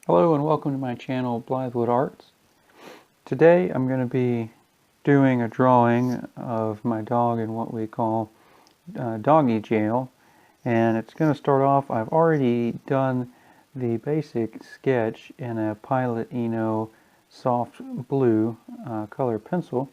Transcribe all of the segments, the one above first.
Hello and welcome to my channel, Blythewood Arts. Today I'm going to be doing a drawing of my dog in what we call doggy jail, and it's going to start off. I've already done the basic sketch in a Pilot Eno Soft Blue color pencil.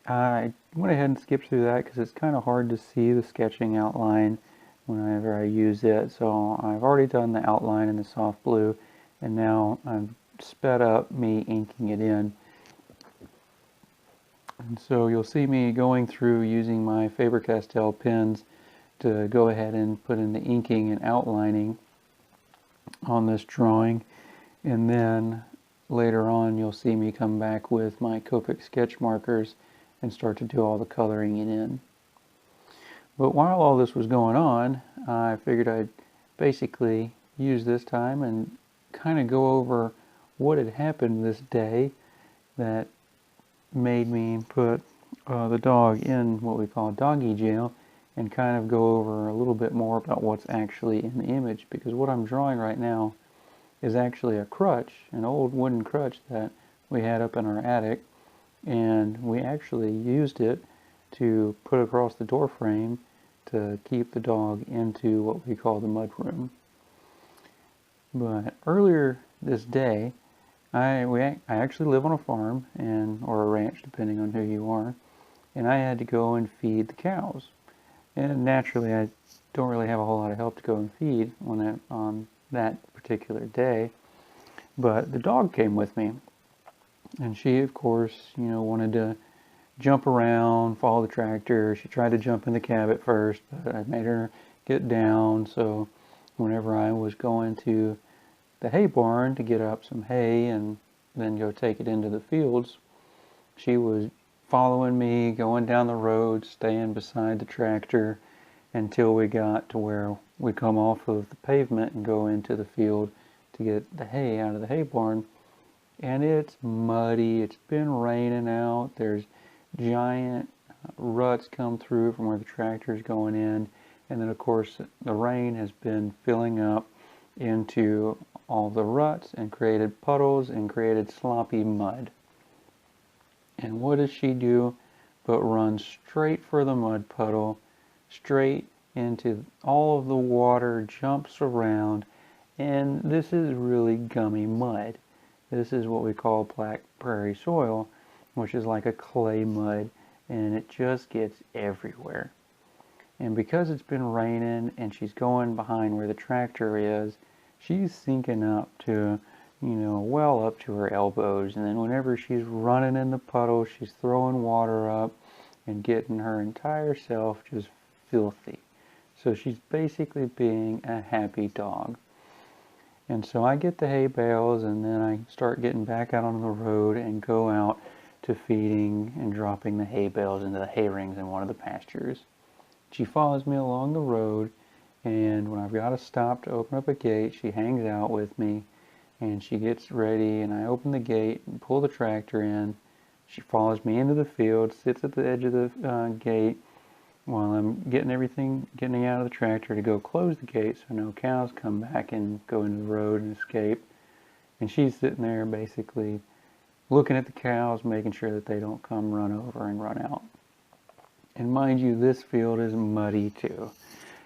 I went ahead and skipped through that because it's kind of hard to see the sketching outline whenever I use it, so I've already done the outline in the soft blue, and now I've sped up me inking it in. And so you'll see me going through using my Faber Castell pens to go ahead and put in the inking and outlining on this drawing, and then later on you'll see me come back with my Copic sketch markers and start to do all the coloring it in. But while all this was going on, I figured I'd basically use this time and kind of go over what had happened this day that made me put the dog in what we call doggy jail, and kind of go over a little bit more about what's actually in the image, because what I'm drawing right now is actually a crutch, an old wooden crutch that we had up in our attic, and we actually used it to put across the door frame to keep the dog into what we call the mud room. But earlier this day, I actually live on a farm or a ranch, depending on who you are, and I had to go and feed the cows. And naturally, I don't really have a whole lot of help to go and feed on that particular day. But the dog came with me, and she, of course, wanted to jump around, follow the tractor. She tried to jump in the cab at first, but I made her get down. So whenever I was going to the hay barn to get up some hay and then go take it into the fields, she was following me, going down the road, staying beside the tractor until we got to where we come off of the pavement and go into the field to get the hay out of the hay barn. And it's muddy. It's been raining out. There's giant ruts come through from where the tractor is going in, and then of course the rain has been filling up into all the ruts and created puddles and created sloppy mud. And what does she do but run straight for the mud puddle, straight into all of the water, jumps around, and this is really gummy mud. This is what we call black prairie soil, which is like a clay mud, and it just gets everywhere. And because it's been raining and she's going behind where the tractor is, she's sinking up to, well up to her elbows. And then whenever she's running in the puddle, she's throwing water up and getting her entire self just filthy. So she's basically being a happy dog. And so I get the hay bales, and then I start getting back out on the road and go out to feeding and dropping the hay bales into the hay rings in one of the pastures. She follows me along the road, and when I've got to stop to open up a gate, she hangs out with me, and she gets ready, and I open the gate and pull the tractor in. She follows me into the field, sits at the edge of the gate while I'm getting out of the tractor to go close the gate so no cows come back and go into the road and escape. And she's sitting there basically looking at the cows, making sure that they don't come run over and run out. And mind you, this field is muddy too.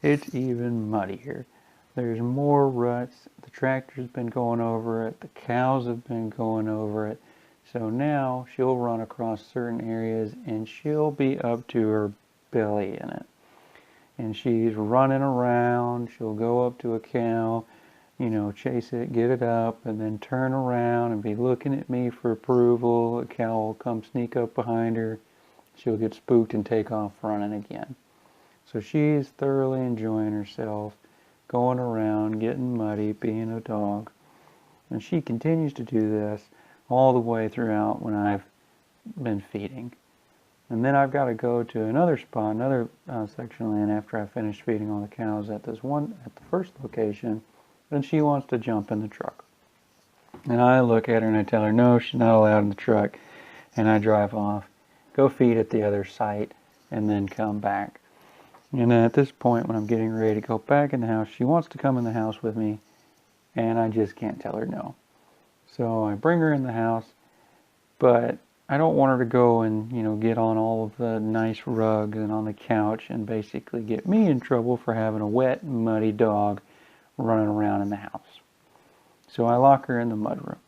It's even muddier. There's more ruts. The tractor's been going over it. The cows have been going over it. So now she'll run across certain areas and she'll be up to her belly in it. And she's running around. She'll go up to a cow, chase it, get it up, and then turn around and be looking at me for approval. A cow will come sneak up behind her. She'll get spooked and take off running again. So she's thoroughly enjoying herself, going around, getting muddy, being a dog. And she continues to do this all the way throughout when I've been feeding. And then I've got to go to another spot, another section of land after I finish feeding all the cows at the first location. Then she wants to jump in the truck. And I look at her and I tell her, no, she's not allowed in the truck. And I drive off, go feed at the other site, and then come back. And at this point, when I'm getting ready to go back in the house, she wants to come in the house with me, and I just can't tell her no. So I bring her in the house, but I don't want her to go and, get on all of the nice rugs and on the couch and basically get me in trouble for having a wet, muddy dog running around in the house. So I lock her in the mudroom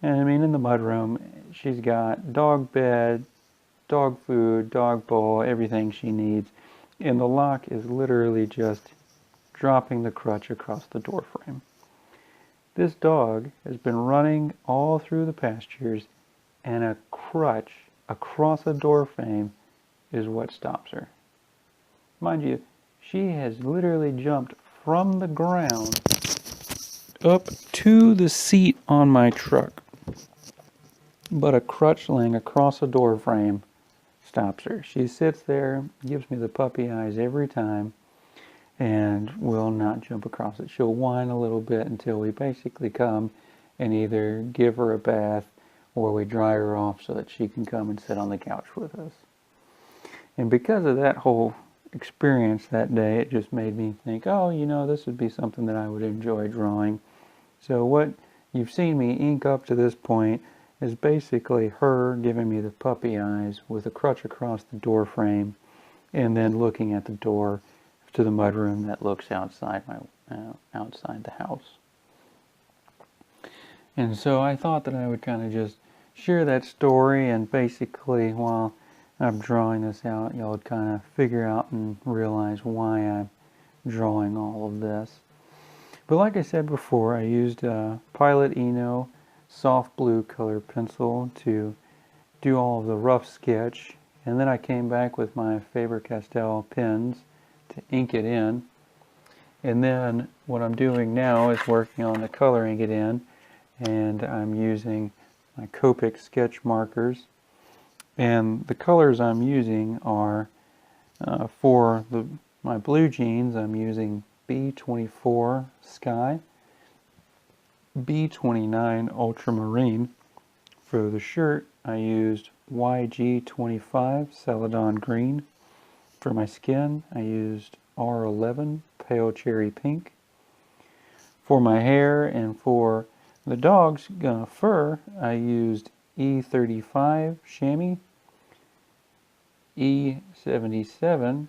in the mudroom, she's got dog bed, dog food, dog bowl, everything she needs. And the lock is literally just dropping the crutch across the door frame. This dog has been running all through the pastures, and a crutch across a door frame is what stops her. Mind you, she has literally jumped from the ground up to the seat on my truck. But a crutch laying across a door frame stops her. She sits there, gives me the puppy eyes every time, and will not jump across it. She'll whine a little bit until we basically come and either give her a bath or we dry her off so that she can come and sit on the couch with us. And because of that whole experience that day, it just made me think, oh, this would be something that I would enjoy drawing. So what you've seen me ink up to this point is basically her giving me the puppy eyes with a crutch across the door frame, and then looking at the door to the mudroom that looks outside the house. And so I thought that I would kind of just share that story, and basically while I'm drawing this out, y'all would kind of figure out and realize why I'm drawing all of this. But like I said before, I used a Pilot Eno Soft Blue color pencil to do all of the rough sketch, and then I came back with my Faber Castell pens to ink it in. And then what I'm doing now is working on the coloring it in, and I'm using my Copic sketch markers. And the colors I'm using are for my blue jeans, I'm using B24 Sky, B29 Ultramarine. For the shirt, I used YG25 Celadon Green. For my skin, I used R11 Pale Cherry Pink. For my hair and for the dog's fur, I used E35 Chamois, E27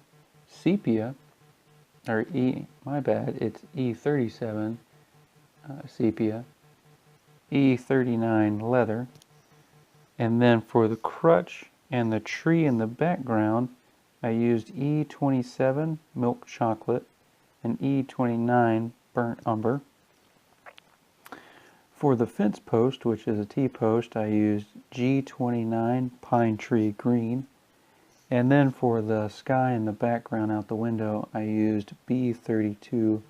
Sepia, it's E37 Sepia, E39 Leather. And then for the crutch and the tree in the background, I used E27 Milk Chocolate and E29 Burnt Umber. For the fence post, which is a T-post, I used G29 Pine Tree Green. And then for the sky in the background out the window, I used B32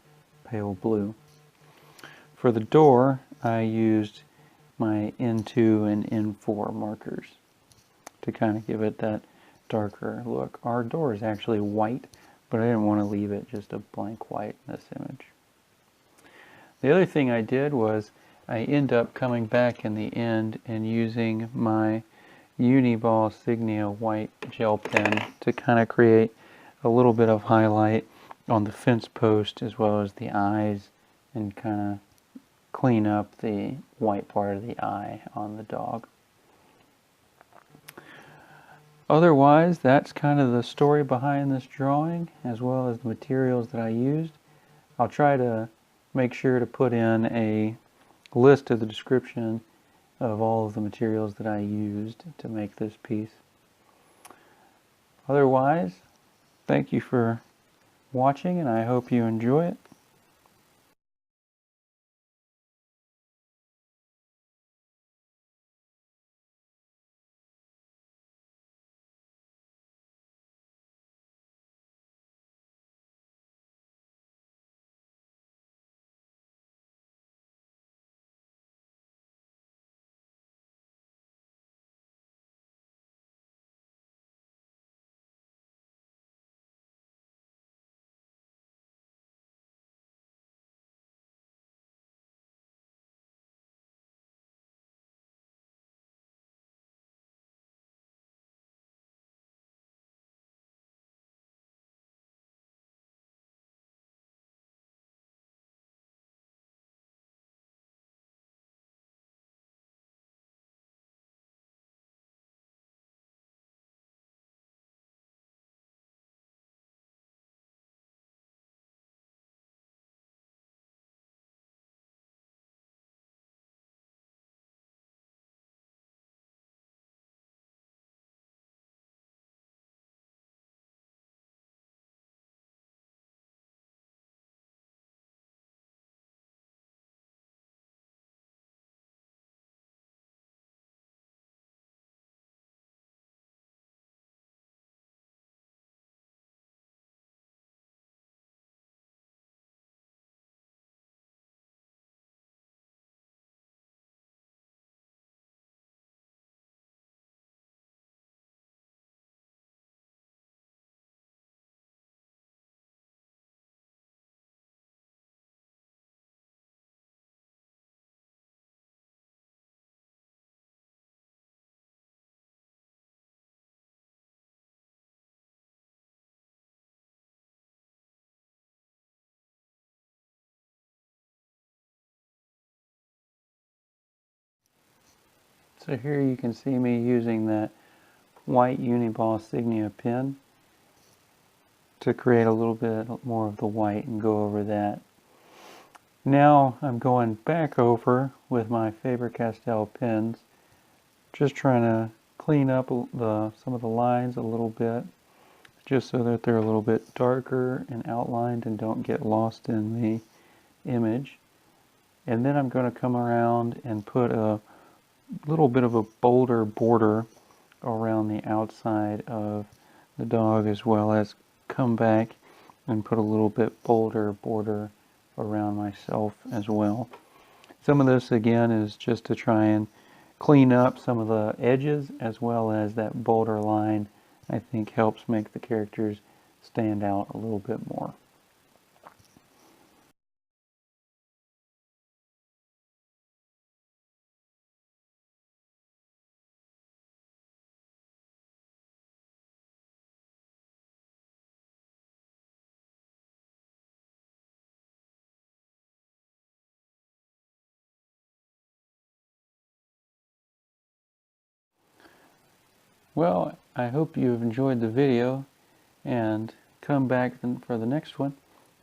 Pale Blue. For the door, I used my N2 and N4 markers to kind of give it that darker look. Our door is actually white, but I didn't want to leave it just a blank white in this image. The other thing I did was I end up coming back in the end and using my Uniball Signia white gel pen to kind of create a little bit of highlight on the fence post as well as the eyes, and kind of clean up the white part of the eye on the dog. Otherwise, that's kind of the story behind this drawing, as well as the materials that I used. I'll try to make sure to put in a list of the description of all of the materials that I used to make this piece. Otherwise, thank you for watching, and I hope you enjoy it. So here you can see me using that white Uniball Signia pen to create a little bit more of the white and go over that. Now I'm going back over with my Faber Castell pens, just trying to clean up some of the lines a little bit, just so that they're a little bit darker and outlined and don't get lost in the image. And then I'm going to come around and put a little bit of a bolder border around the outside of the dog, as well as come back and put a little bit bolder border around myself as well. Some of this again is just to try and clean up some of the edges, as well as that bolder line I think helps make the characters stand out a little bit more. Well, I hope you've enjoyed the video, and come back for the next one.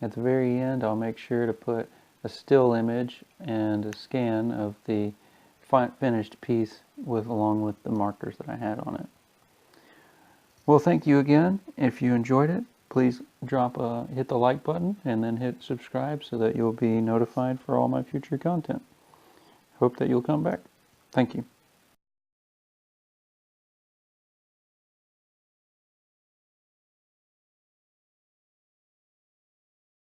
At the very end, I'll make sure to put a still image and a scan of the finished piece along with the markers that I had on it. Well, thank you again. If you enjoyed it, please hit the like button and then hit subscribe so that you'll be notified for all my future content. Hope that you'll come back. Thank you.